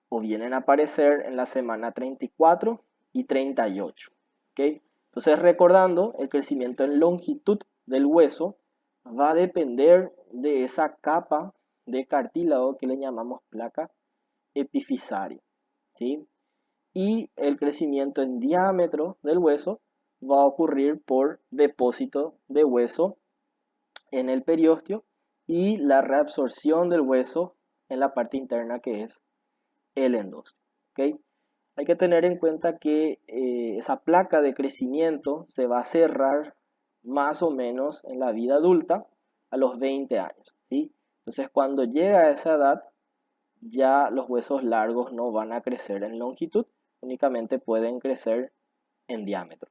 o vienen a aparecer en la semana 34 y 38. ¿Okay? Entonces, recordando, el crecimiento en longitud del hueso va a depender de esa capa de cartílago que le llamamos placa epifisaria, ¿sí? Y el crecimiento en diámetro del hueso va a ocurrir por depósito de hueso en el periósteo y la reabsorción del hueso en la parte interna que es el endostio. ¿Okay? Hay que tener en cuenta que esa placa de crecimiento se va a cerrar más o menos en la vida adulta a los 20 años, ¿sí? Entonces, cuando llega a esa edad, ya los huesos largos no van a crecer en longitud, únicamente pueden crecer en diámetro.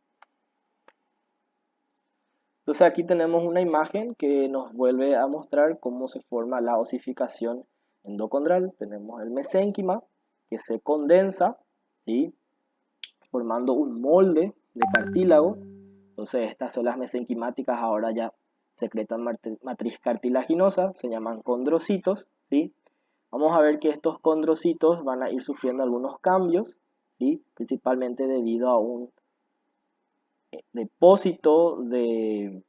Entonces, aquí tenemos una imagen que nos vuelve a mostrar cómo se forma la osificación endocondral. Tenemos el mesénquima que se condensa, ¿sí? Formando un molde de cartílago. Entonces estas células mesenquimáticas ahora ya secretan matriz cartilaginosa, se llaman condrocitos, ¿sí? Vamos a ver que estos condrocitos van a ir sufriendo algunos cambios, ¿sí? Principalmente debido a un depósito de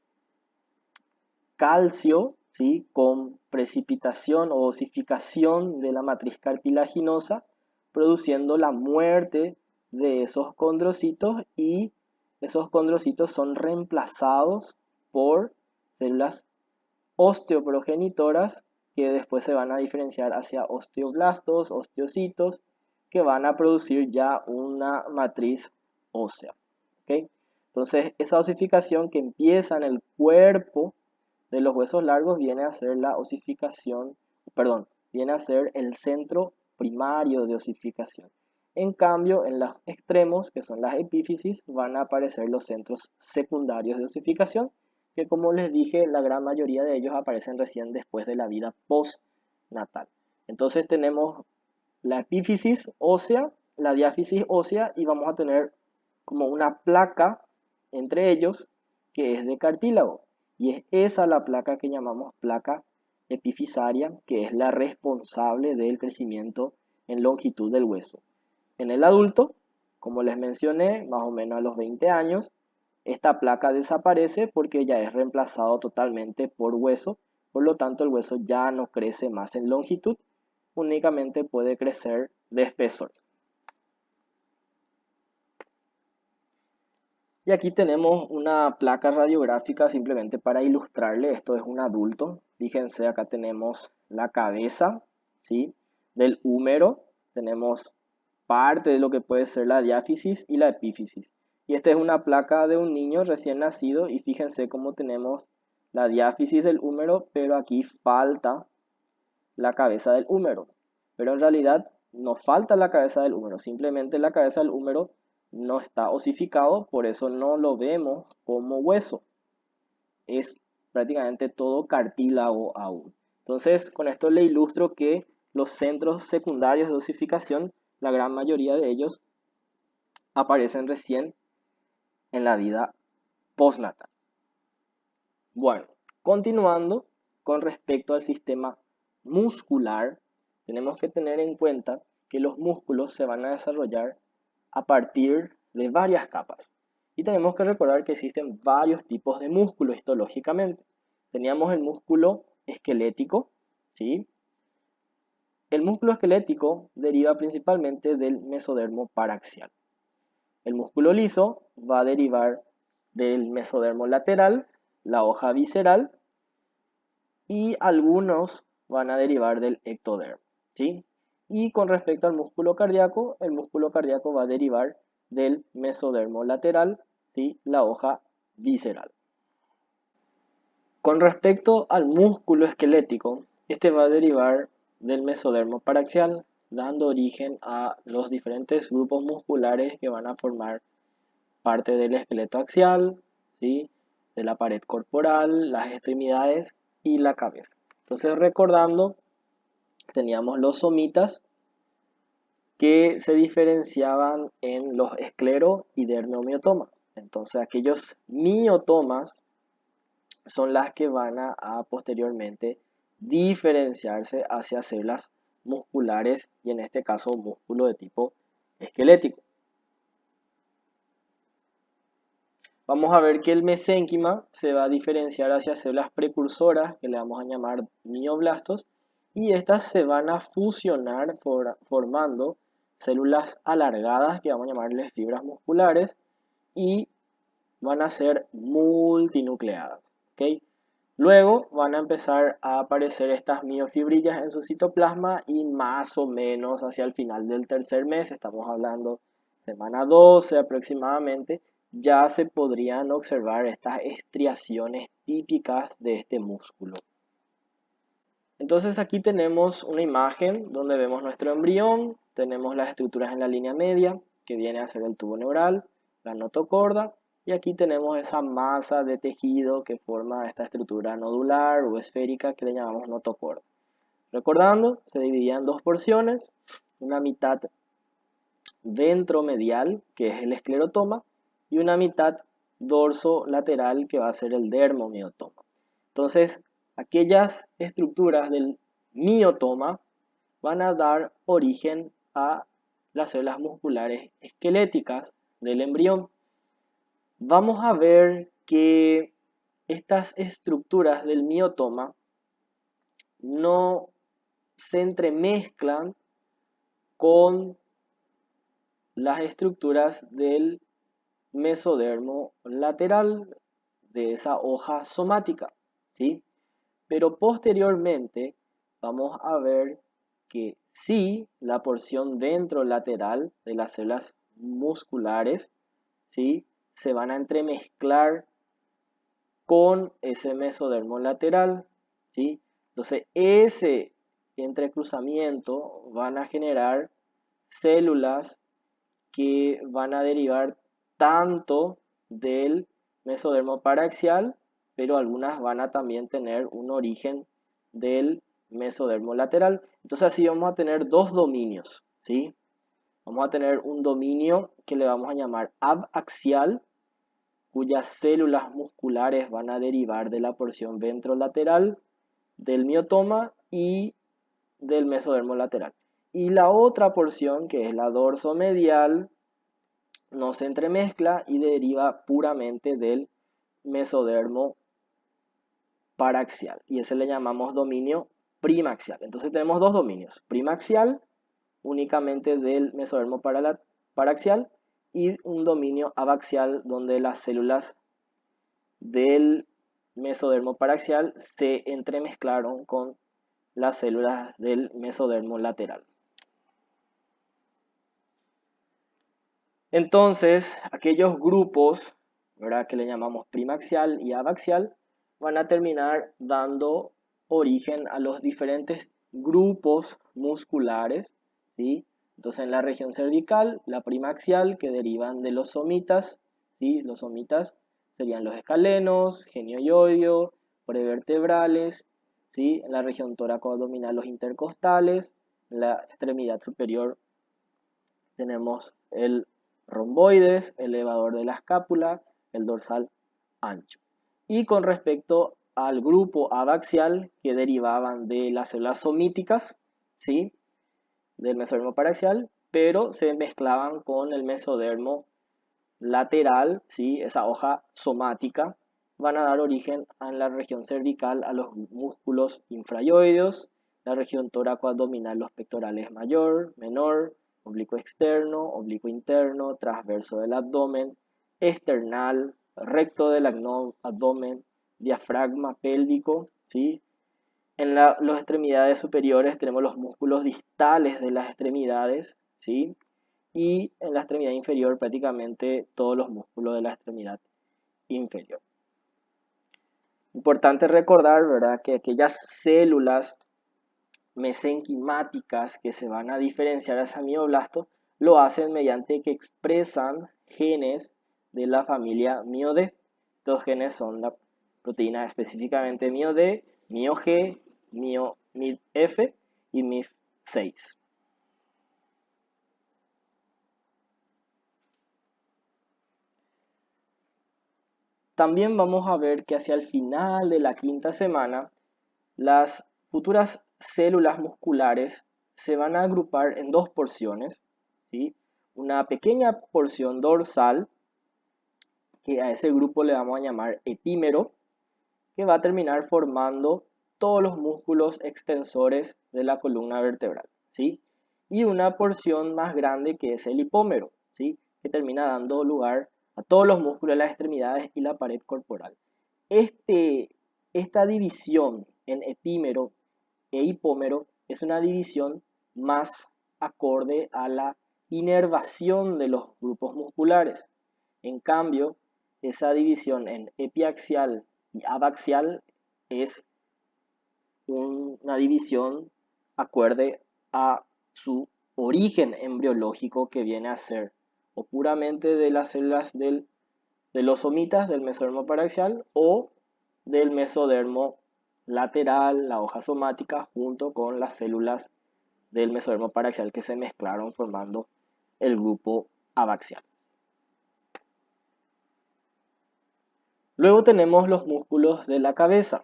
calcio, ¿sí? Con precipitación o osificación de la matriz cartilaginosa, produciendo la muerte de esos condrocitos, y esos condrocitos son reemplazados por células osteoprogenitoras que después se van a diferenciar hacia osteoblastos, osteocitos, que van a producir ya una matriz ósea. ¿Okay? Entonces, esa osificación que empieza en el cuerpo de los huesos largos viene a ser la osificación, perdón, viene a ser el centro primario de osificación. En cambio, en los extremos, que son las epífisis, van a aparecer los centros secundarios de osificación, que como les dije, la gran mayoría de ellos aparecen recién después de la vida postnatal. Entonces tenemos la epífisis ósea, la diáfisis ósea, y vamos a tener como una placa entre ellos que es de cartílago. Y es esa la placa que llamamos placa epifisaria, que es la responsable del crecimiento en longitud del hueso. En el adulto, como les mencioné, más o menos a los 20 años, esta placa desaparece porque ya es reemplazado totalmente por hueso, por lo tanto el hueso ya no crece más en longitud, únicamente puede crecer de espesor. Y aquí tenemos una placa radiográfica simplemente para ilustrarle. Esto es un adulto. Fíjense, acá tenemos la cabeza, ¿sí? Del húmero. Tenemos parte de lo que puede ser la diáfisis y la epífisis. Y esta es una placa de un niño recién nacido y fíjense cómo tenemos la diáfisis del húmero, pero aquí falta la cabeza del húmero. Pero en realidad no falta la cabeza del húmero, simplemente la cabeza del húmero no está osificado, por eso no lo vemos como hueso. Es prácticamente todo cartílago aún. Entonces, con esto le ilustro que los centros secundarios de osificación, la gran mayoría de ellos aparecen recién en la vida postnatal. Bueno, continuando con respecto al sistema muscular, tenemos que tener en cuenta que los músculos se van a desarrollar a partir de varias capas. Y tenemos que recordar que existen varios tipos de músculo histológicamente. Teníamos el músculo esquelético, ¿sí? El músculo esquelético deriva principalmente del mesodermo paraxial. El músculo liso va a derivar del mesodermo lateral, la hoja visceral, y algunos van a derivar del ectodermo, ¿sí? Y con respecto al músculo cardíaco, el músculo cardíaco va a derivar del mesodermo lateral, ¿sí? La hoja visceral. Con respecto al músculo esquelético, este va a derivar del mesodermo paraxial, dando origen a los diferentes grupos musculares que van a formar parte del esqueleto axial, ¿sí? De la pared corporal, las extremidades y la cabeza. Entonces, recordando, teníamos los somitas que se diferenciaban en los esclero y dermomiotomas. Entonces aquellos miotomas son las que van a posteriormente diferenciarse hacia células musculares y en este caso músculo de tipo esquelético. Vamos a ver que el mesénquima se va a diferenciar hacia células precursoras que le vamos a llamar mioblastos y estas se van a fusionar formando células alargadas que vamos a llamarles fibras musculares y van a ser multinucleadas. ¿Okay? Luego van a empezar a aparecer estas miofibrillas en su citoplasma y más o menos hacia el final del tercer mes, estamos hablando semana 12 aproximadamente, ya se podrían observar estas estriaciones típicas de este músculo. Entonces aquí tenemos una imagen donde vemos nuestro embrión, tenemos las estructuras en la línea media, que viene a ser el tubo neural, la notocorda, y aquí tenemos esa masa de tejido que forma esta estructura nodular o esférica que le llamamos notocorda. Recordando, se dividía en dos porciones, una mitad ventromedial, que es el esclerotoma, y una mitad dorso-lateral, que va a ser el dermomiotoma. Entonces, aquellas estructuras del miotoma van a dar origen a las células musculares esqueléticas del embrión. Vamos a ver que estas estructuras del miotoma no se entremezclan con las estructuras del mesodermo lateral de esa hoja somática, ¿sí? Pero posteriormente vamos a ver que sí, la porción ventrolateral de las células musculares, ¿sí?, se van a entremezclar con ese mesodermo lateral, ¿sí? Entonces ese entrecruzamiento van a generar células que van a derivar tanto del mesodermo paraxial, pero algunas van a también tener un origen del mesodermo lateral. Entonces así vamos a tener dos dominios, ¿sí? Vamos a tener un dominio que le vamos a llamar abaxial, cuyas células musculares van a derivar de la porción ventrolateral del miotoma y del mesodermo lateral. Y la otra porción, que es la dorsomedial, no se entremezcla y deriva puramente del mesodermo paraxial. Y ese le llamamos dominio primaxial. Entonces tenemos dos dominios. Primaxial, únicamente del mesodermo paraxial, y un dominio abaxial donde las células del mesodermo paraxial se entremezclaron con las células del mesodermo lateral. Entonces, aquellos grupos, ¿verdad?, que le llamamos primaxial y abaxial, van a terminar dando origen a los diferentes grupos musculares, ¿sí? Entonces, en la región cervical, la primaxial, que derivan de los somitas, ¿sí? Los somitas serían los escalenos, genioioideo, prevertebrales, ¿sí? En la región tóraco-abdominal, los intercostales. En la extremidad superior tenemos el romboides, elevador de la escápula, el dorsal ancho. Y con respecto al grupo abaxial, que derivaban de las células somíticas, ¿sí?, del mesodermo paraxial, pero se mezclaban con el mesodermo lateral, ¿sí?, esa hoja somática, van a dar origen en la región cervical a los músculos infrayoideos, la región tóraco-abdominal, los pectorales mayor, menor, oblicuo externo, oblicuo interno, transverso del abdomen, external, recto del abdomen, diafragma pélvico, ¿sí? En las extremidades superiores tenemos los músculos distales de las extremidades, ¿sí? Y en la extremidad inferior prácticamente todos los músculos de la extremidad inferior. Importante recordar, ¿verdad?, que aquellas células mesenquimáticas que se van a diferenciar hacia mioblastos lo hacen mediante que expresan genes de la familia MioD. Estos genes son la proteína específicamente MioD, MioG, MioMIDF y MIF6. También vamos a ver que hacia el final de la quinta semana, las futuras células musculares se van a agrupar en dos porciones, ¿sí? Una pequeña porción dorsal, que a ese grupo le vamos a llamar epímero, que va a terminar formando todos los músculos extensores de la columna vertebral, ¿sí? Y una porción más grande que es el hipómero, ¿sí? Que termina dando lugar a todos los músculos de las extremidades y la pared corporal. Esta división en epímero e hipómero es una división más acorde a la inervación de los grupos musculares. En cambio, esa división en epiaxial y abaxial es una división acorde a su origen embriológico, que viene a ser o puramente de las células de los somitas del mesodermo paraxial o del mesodermo lateral, la hoja somática, junto con las células del mesodermo paraxial que se mezclaron formando el grupo abaxial. Luego tenemos los músculos de la cabeza.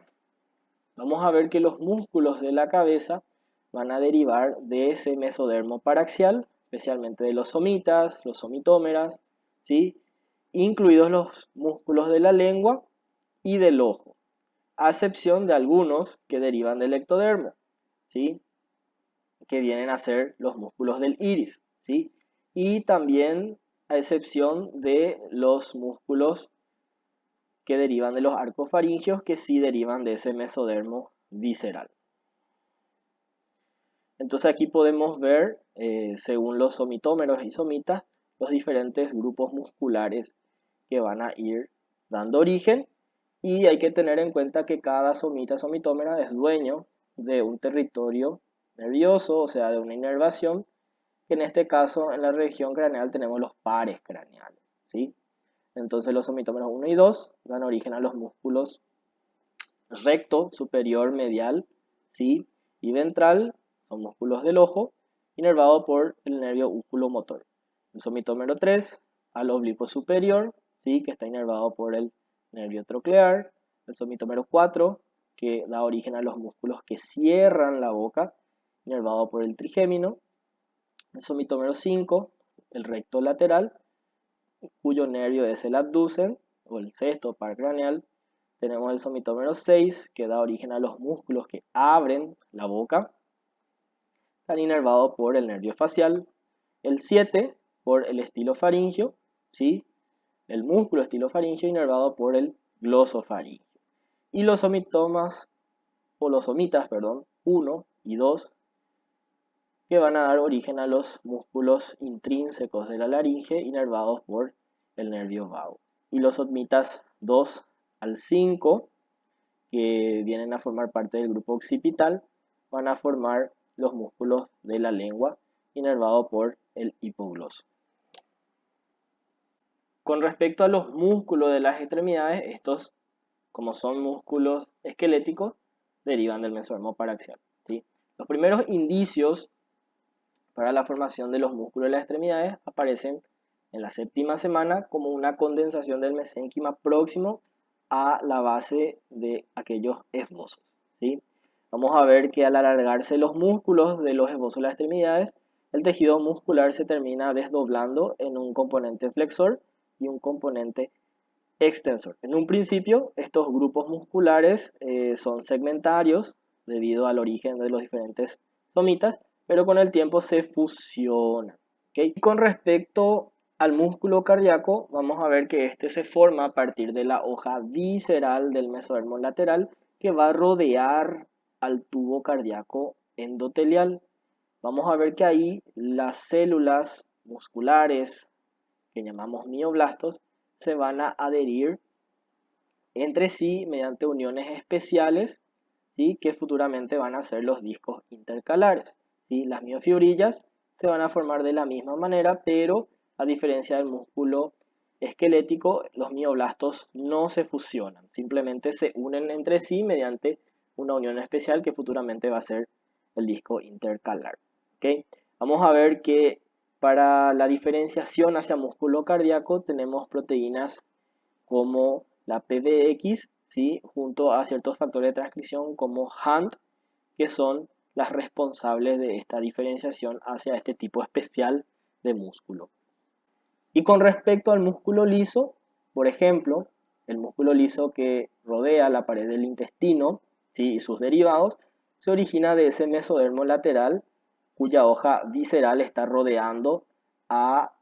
Vamos a ver que los músculos de la cabeza van a derivar de ese mesodermo paraxial, especialmente de los somitas, los somitómeras, ¿sí? Incluidos los músculos de la lengua y del ojo, a excepción de algunos que derivan del ectodermo, ¿sí? Que vienen a ser los músculos del iris, ¿sí? Y también a excepción de los músculos que derivan de los arcos faringeos, que sí derivan de ese mesodermo visceral. Entonces aquí podemos ver, según los somitómeros y somitas, los diferentes grupos musculares que van a ir dando origen, y hay que tener en cuenta que cada somita somitómera es dueño de un territorio nervioso, o sea, de una inervación, que en este caso en la región craneal tenemos los pares craneales, ¿sí? Entonces los somitómeros 1 y 2 dan origen a los músculos recto, superior, medial, ¿sí? Y ventral, son músculos del ojo, inervado por el nervio oculomotor. El somitómero 3 al oblicuo superior, ¿sí? Que está inervado por el nervio troclear. El somitómero 4, que da origen a los músculos que cierran la boca, inervado por el trigémino. El somitómero 5, el recto lateral, cuyo nervio es el abducen o el sexto par craneal. Tenemos el somitómero 6, que da origen a los músculos que abren la boca, están inervados por el nervio facial. El 7 por el estilofaringio, ¿sí? El músculo estilofaringio inervado por el glosofaringio. Y los somitomas, o los somitas, perdón, 1 y 2, que van a dar origen a los músculos intrínsecos de la laringe inervados por el nervio vago. Y los somitas 2 al 5, que vienen a formar parte del grupo occipital, van a formar los músculos de la lengua inervado por el hipogloso. Con respecto a los músculos de las extremidades, estos, como son músculos esqueléticos, derivan del mesodermo paraxial, ¿sí? Los primeros indicios para la formación de los músculos de las extremidades aparecen en la séptima semana como una condensación del mesénquima próximo a la base de aquellos esbozos, ¿sí? Vamos a ver que al alargarse los músculos de los esbozos de las extremidades, el tejido muscular se termina desdoblando en un componente flexor y un componente extensor. En un principio, estos grupos musculares son segmentarios debido al origen de los diferentes somitas, pero con el tiempo se fusionan, ¿okay? Y con respecto al músculo cardíaco, vamos a ver que este se forma a partir de la hoja visceral del mesodermo lateral, que va a rodear al tubo cardíaco endotelial. Vamos a ver que ahí las células musculares, que llamamos mioblastos, se van a adherir entre sí mediante uniones especiales, ¿sí? Que futuramente van a ser los discos intercalares, ¿sí? Las miofibrillas se van a formar de la misma manera, pero a diferencia del músculo esquelético, los mioblastos no se fusionan, simplemente se unen entre sí mediante una unión especial que futuramente va a ser el disco intercalar. ¿Okay? Vamos a ver que para la diferenciación hacia músculo cardíaco tenemos proteínas como la PBX, ¿sí? Junto a ciertos factores de transcripción como HANT, que son las responsables de esta diferenciación hacia este tipo especial de músculo. Y con respecto al músculo liso, por ejemplo, el músculo liso que rodea la pared del intestino, ¿sí? Y sus derivados, se origina de ese mesodermo lateral cuya hoja visceral está rodeando a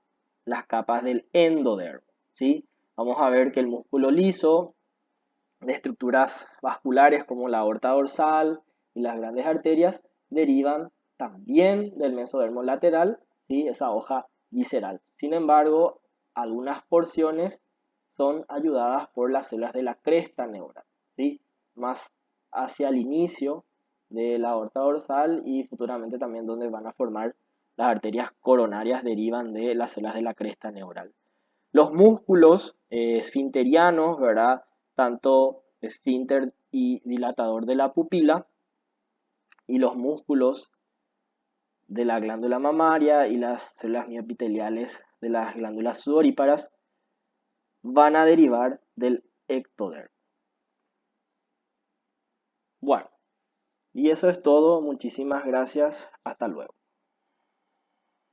las capas del endodermo, ¿sí? Vamos a ver que el músculo liso de estructuras vasculares como la aorta dorsal y las grandes arterias derivan también del mesodermo lateral, ¿sí? Esa hoja visceral. Sin embargo, algunas porciones son ayudadas por las células de la cresta neural, ¿sí? Más hacia el inicio de la aorta dorsal y futuramente también donde van a formar las arterias coronarias derivan de las células de la cresta neural. Los músculos esfinterianos, ¿verdad? Tanto esfínter y dilatador de la pupila, y los músculos de la glándula mamaria y las células miopiteliales de las glándulas sudoríparas van a derivar del ectodermo. Bueno, y eso es todo. Muchísimas gracias. Hasta luego.